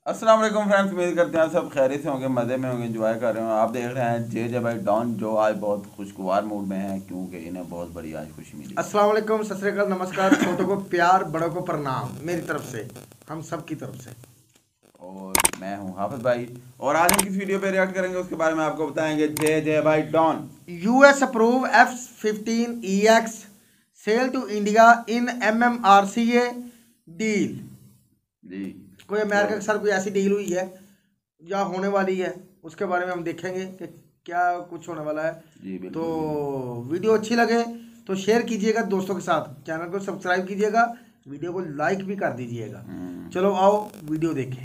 अस्सलाम वालेकुम फ्रेंड्स, उम्मीद करते हैं सब खैरियत से होंगे, मज़े में होंगे, एंजॉय कर रहे हो। आप देख रहे हैं जे भाई डॉन, जो आज बहुत खुशगवार मूड में है क्योंकि इन्हें बहुत बड़ी आज खुशी मिली है। अस्सलाम वालेकुम, सत श्री अकाल, नमस्कार। छोटों को प्यार, बड़ों को प्रणाम मेरी तरफ से, हम सब की तरफ से। और मैं हूं हाफिज भाई, और आज हम किस वीडियो पे रिएक्ट करेंगे उसके बारे में आपको बताएंगे। जे भाई डॉन। US approve F-15EX sale to India in MMRCA डील। जी। कोई तो अमेरिका के साथ कोई ऐसी डील हुई है या होने वाली है, उसके बारे में हम देखेंगे कि क्या कुछ होने वाला है। जी तो बिल्कुल जी। वीडियो अच्छी लगे तो शेयर कीजिएगा दोस्तों के साथ, चैनल को सब्सक्राइब कीजिएगा, वीडियो को लाइक भी कर दीजिएगा। चलो आओ वीडियो देखें।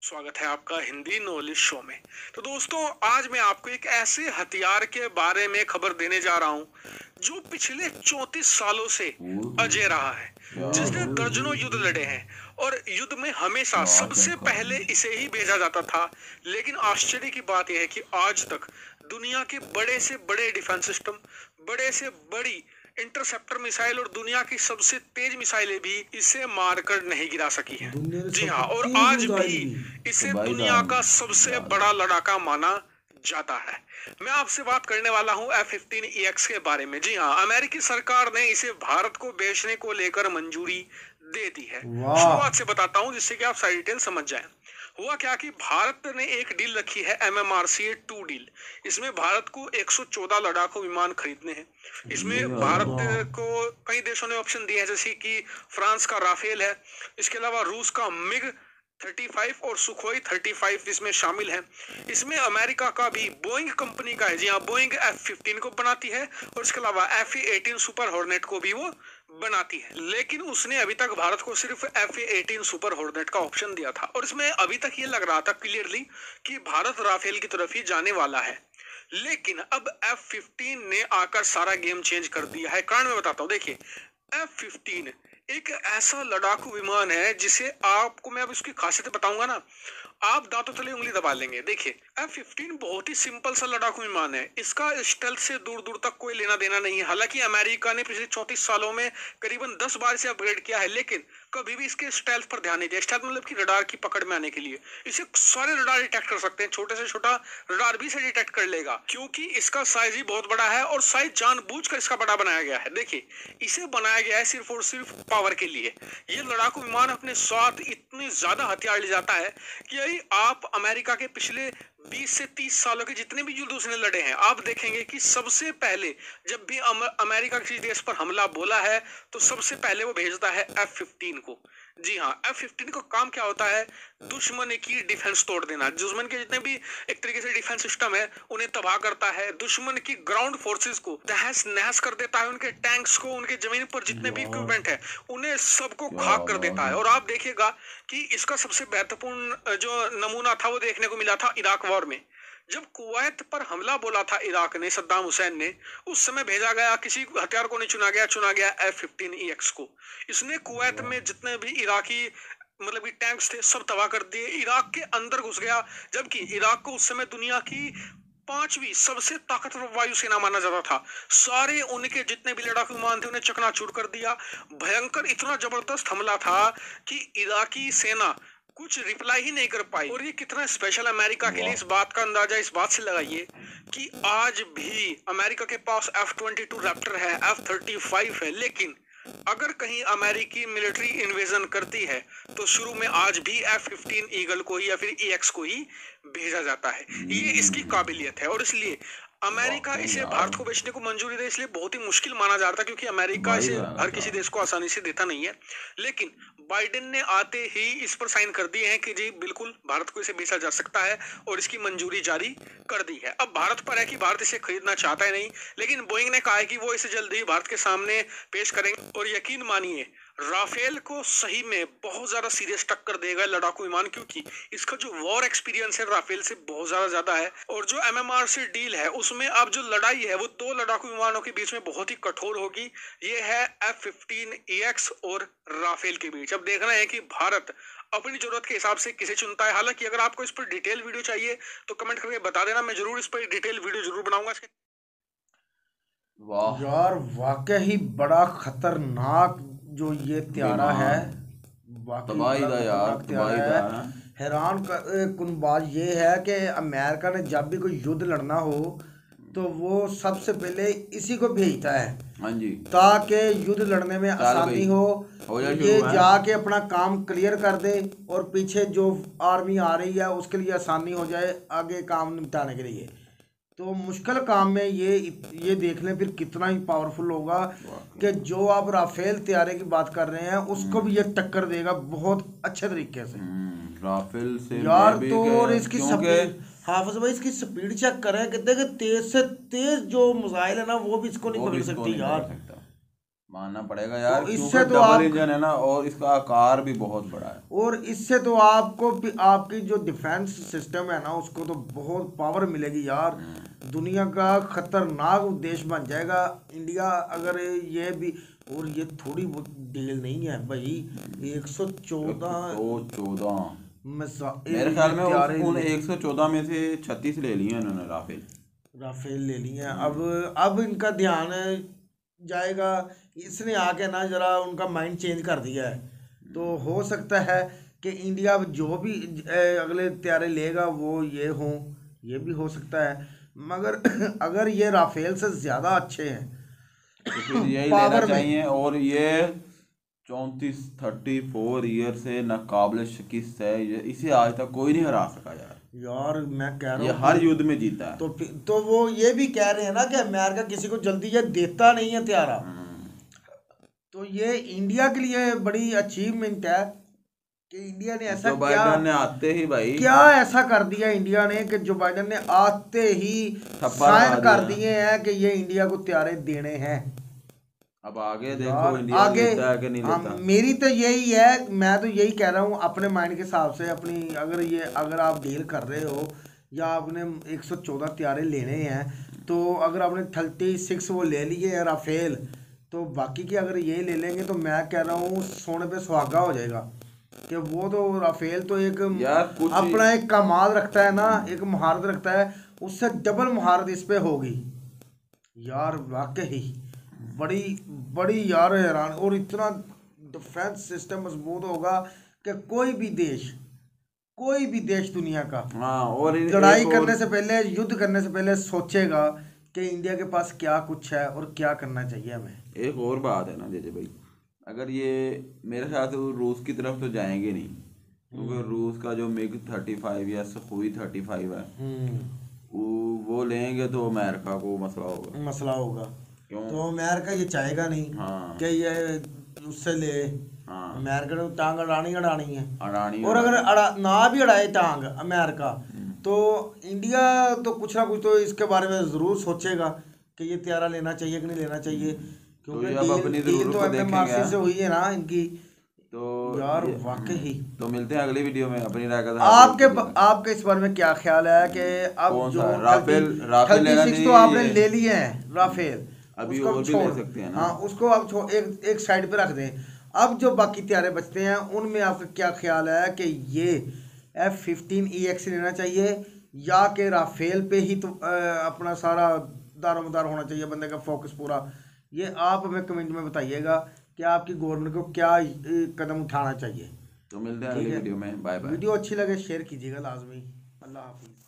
स्वागत है आपका हिंदी नॉलेज शो में। तो दोस्तों, आज मैं आपको एक ऐसे हथियार के बारे में खबर देने जा रहा हूं जो पिछले 34 सालों से अजय रहा है, जिसने दर्जनों युद्ध लड़े हैं और युद्ध में हमेशा सबसे पहले इसे ही भेजा जाता था। लेकिन आश्चर्य की बात यह है कि आज तक दुनिया के बड़े से बड़े डिफेंस सिस्टम, बड़े से बड़ी इंटरसेप्टर मिसाइल और दुनिया की सबसे तेज मिसाइलें भी इसे मारकर नहीं गिरा सकी हैं। दुनिया ने जी हाँ, सबसे और तेज आज मिसाइल भी भी। इसे तो भाई दुनिया साहब का सबसे यार, बड़ा लड़ाका माना जाता है। मैं आपसे बात करने वाला हूं F-15EX के बारे में। जी हाँ, अमेरिकी सरकार ने इसे भारत को बेचने को लेकर मंजूरी दे दी है। वाह। शुरुआत से बताता हूं जिससे कि आप सारी डिटेल समझ जाएं। हुआ क्या कि भारत ने एक डील रखी है, MMRCA 2 डील। इसमें भारत को 114 लड़ाकू विमान खरीदने हैं। इसमें भारत को कई देशों ने ऑप्शन दिए हैं, जैसे कि फ्रांस का राफेल है, इसके अलावा रूस का मिग 35 और सुखोई 35 इसमें शामिल है। इसमें अमेरिका का भी बोइंग कंपनी का है। जी हाँ, बोइंग F-15 को बनाती है और इसके अलावा F-18 सुपर हॉर्नेट को भी वो बनाती है। लेकिन उसने अभी तक भारत को सिर्फ F-18 सुपर हॉर्नेट का ऑप्शन दिया था और इसमें अभी तक ये लग रहा था क्लियरली कि भारत राफेल की तरफ ही जाने वाला है। लेकिन अब F-15 ने आकर सारा गेम चेंज कर दिया है। कारण मैं बताता हूँ। देखिए, F-15 एक ऐसा लड़ाकू विमान है जिसे आपको मैं अब इसकी खासियत बताऊंगा ना, आप दांतों तले उंगली दबा लेंगे। देखिए, F-15 बहुत ही सिंपल सा लड़ाकू विमान है। इसका स्टेल्थ से दूर दूर तक कोई लेना देना नहीं है। हालांकि अमेरिका ने पिछले 34 सालों में करीबन 10 बार से अपग्रेड किया है, लेकिन कभी भी इसके स्टेल्थ पर ध्यान नहीं दिया। स्टेल्थ मतलब कि रडार की पकड़ में आने के लिए इसे सारे रडार डिटेक्ट कर सकते हैं। छोटे से छोटा रडार भी इसे डिटेक्ट कर लेगा, क्योंकि इसका साइज ही बहुत बड़ा है और साइज जानबूझकर इसका बड़ा बनाया गया है। देखिए, इसे बनाया गया है सिर्फ और सिर्फ पावर के लिए। ये लड़ाकू विमान अपने साथ इतने ज्यादा हथियार ले जाता है कि यही आप अमेरिका के पिछले 20 से 30 सालों के जितने भी युद्ध उसने लड़े हैं, आप देखेंगे कि सबसे पहले जब भी अमेरिका किसी देश पर हमला बोला है तो सबसे पहले वो भेजता है F-15 को। जी हाँ, F-15 का काम क्या होता है? दुश्मन की डिफेंस तोड़ देना। दुश्मन के जितने भी एक तरीके से डिफेंस सिस्टम है उन्हें तबाह करता है। दुश्मन की ग्राउंड फोर्सेस को तहस नहस कर देता है। उनके टैंक्स को, उनके जमीन पर जितने भी इक्विपमेंट है उन्हें सबको क्या खाक कर बात देता है। है। और आप देखिएगा कि इसका सबसे महत्वपूर्ण जो नमूना था वो देखने को मिला था इराक वॉर में। जब कुवैत पर हमला बोला था इराक ने, सद्दाम हुसैन ने, उस समय भेजा गया किसी हथियार को नहीं चुना गया F-15EX को। इसने कुवैत में जितने भी इराकी मतलब कि टैंक्स थे सब तबाह कर दिए। इराक के अंदर घुस गया, जबकि इराक को उस समय दुनिया की पांचवी सबसे ताकतवर वायुसेना माना जाता था। सारे उनके जितने भी लड़ाकू विमान थे उन्हें चकनाचूर कर दिया। भयंकर इतना जबरदस्त हमला था कि इराकी सेना कुछ रिप्लाई ही नहीं कर पाई। और ये कितना स्पेशल अमेरिका के लिए, इस बात का अंदाजा इस बात से लगाइए कि आज भी अमेरिका के पास F-22 रैप्टर है, F-35 है, लेकिन अगर कहीं अमेरिकी मिलिट्री इन्वेजन करती है तो शुरू में आज भी F-15 ईगल को ही या फिर EX को ही भेजा जाता है। ये इसकी काबिलियत है और इसलिए अमेरिका वाकई इसे यार। भारत को बेचने को मंजूरी दे, इसलिए बहुत ही मुश्किल माना जा रहा था, क्योंकि अमेरिका वही इसे तो हर किसी साहब। देश को आसानी से देता नहीं है। लेकिन बाइडेन ने आते ही इस पर साइन कर दिए हैं कि जी बिल्कुल भारत को इसे बेचा जा सकता है और इसकी मंजूरी जारी कर दी है। अब भारत पर है कि भारत इसे खरीदना चाहता है नहीं, लेकिन बोइंग ने कहा है कि वो इसे जल्द ही भारत के सामने पेश करेंगे। और यकीन मानिए, राफेल को सही में बहुत ज्यादा सीरियस टक्कर देगा लड़ाकू विमान, क्योंकि इसका जो वॉर एक्सपीरियंस है राफेल से बहुत ज्यादा है। और जो MMR से डील है उसमें अब जो लड़ाई है वो दो लड़ाकू विमानों के बीच में बहुत ही कठोर होगी। ये है F-15EX और राफेल के बीच। अब देखना है कि भारत अपनी जरूरत के हिसाब से किसे चुनता है। हालांकि अगर आपको इस पर डिटेल वीडियो चाहिए तो कमेंट करके बता देना, मैं जरूर इस पर डिटेल वीडियो जरूर बनाऊंगा। वाह। यार वाकई ही बड़ा खतरनाक जो ये त्यारा है, विमान। वाकई तबाही बड़ा दा यार, खतरनाक हथियार तबाही है। दा। हैरान कुन बात ये है कि अमेरिका ने जब भी कोई युद्ध लड़ना हो तो वो सबसे पहले इसी को भेजता है, हाँ जी, ताकि युद्ध लड़ने में आसानी भाई, हो जाए ये शुरू है। जाके अपना काम क्लियर कर दे और पीछे जो आर्मी आ रही है उसके लिए आसानी हो जाए आगे काम निपटाने के लिए। तो मुश्किल काम में ये देख लें फिर कितना ही पावरफुल होगा कि जो आप राफेल तैयारी की बात कर रहे हैं उसको भी ये टक्कर देगा बहुत अच्छे तरीके से। राफेल से यार मैं भी तो के- और इसकी क्योंकि स्पीड, हाफिज भाई इसकी स्पीड चेक करें कितने के तेज से तेज जो मिसाइल है ना वो भी इसको नहीं वो भी पकड़ इसको सकती नहीं यार। पकड़ सकता, मानना पड़ेगा यार, तो इससे क्योंकि तो डबल आप इंजन है ना और इसका आकार भी बहुत बड़ा है। और इससे तो आपको आपकी जो डिफेंस सिस्टम है ना उसको तो बहुत पावर मिलेगी यार। दुनिया का खतरनाक देश बन जाएगा इंडिया अगर ये भी। और ये थोड़ी बहुत डील नहीं है भाई, 114 114 मिसाइल मेरे ख्याल में तैयारी उन 114 में से 36 ले लिए उन्होंने राफेल। राफेल ले लिए हैं। अब इनका ध्यान जाएगा, इसने आके ना जरा उनका माइंड चेंज कर दिया है। तो हो सकता है कि इंडिया जो भी अगले तैयारे लेगा वो ये हों, ये भी हो सकता है। मगर अगर ये राफेल से ज़्यादा अच्छे हैं तो फिर यही लेना पावर में, चाहिए। और ये 34 ईयर से नाकाबिल शिकस्त है, इसे आज तक कोई नहीं हरा सका यार। यार मैं कह रहा ये हूँ हर युद्ध में जीता है। तो वो ये भी कह रहे हैं ना कि अमेरिका किसी को जल्दी ये देता नहीं है त्यारा। तो ये इंडिया के लिए बड़ी अचीवमेंट है कि इंडिया ने ऐसा जो बाइडन ने आते ही भाई क्या ऐसा कर दिया इंडिया ने कि जो बाइडन ने आते ही ठप्पा लगा साइन कर दिया। दिए हैं कि ये इंडिया को त्यारे देने हैं। अब आगे देखो इंडिया आगे लेता है कि नहीं लेता। मेरी तो यही है, मैं तो यही कह रहा हूँ अपने माइंड के हिसाब से अपनी, अगर आप डील कर रहे हो या आपने 114 त्यारे लेने हैं तो अगर आपने 36 वो ले लिए हैं राफेल, तो बाकी के अगर ये ले लेंगे तो मैं कह रहा हूँ सोने पे सुहागा हो जाएगा। कि वो तो राफेल तो एक अपना एक कमाल रखता है ना, एक महारत रखता है, उससे डबल महारत इस पे होगी यार। वाकई बड़ी बड़ी यार हैरान। और इतना डिफेंस सिस्टम मजबूत होगा कि कोई भी देश दुनिया का और लड़ाई करने से पहले, युद्ध करने से पहले सोचेगा कि इंडिया के पास क्या कुछ है और क्या करना चाहिए हमें। एक और बात है ना जैसे भाई, अगर ये मेरे ख्याल से रूस की तरफ तो जाएंगे नहीं, क्योंकि रूस का जो मिग 35 या सुखोई 35 है वो लेंगे तो अमेरिका को मसला होगा। क्यों? तो अमेरिका ये चाहेगा नहीं कि ये उससे ले। अमेरिका ने टांग अड़ानी है। और अगर ना भी अड़ाए टांग अमेरिका, तो इंडिया तो कुछ ना कुछ तो इसके बारे में ज़रूर सोचेगा कि ये त्यारा लेना चाहिए कि नहीं लेना चाहिए, क्योंकि डील तो MMRC से हुई है ना इनकी। तो यार वाकई तो मिलते हैं अगली वीडियो में अपनी राय का। आपके इस बारे में क्या ख्याल है कि अब जो राफेल लेना चाहिए? तो आपने ले लिए हैं राफेल, अभी और भी ले सकते हैं ना। हाँ, उसको आप एक साइड पे रख दें। अब जो बाकी त्यारे बचते हैं उनमें आपका क्या ख्याल है कि ये F-15EX लेना चाहिए या कि राफेल पे ही तो अपना सारा दारोमदार होना चाहिए, बंदे का फोकस पूरा? ये आप हमें कमेंट में बताइएगा कि आपकी गवर्नमेंट को क्या कदम उठाना चाहिए। तो मिलते हैं अगली वीडियो में। Bye bye. वीडियो अच्छी लगे शेयर कीजिएगा लाजमी। अल्लाह हाफिज़।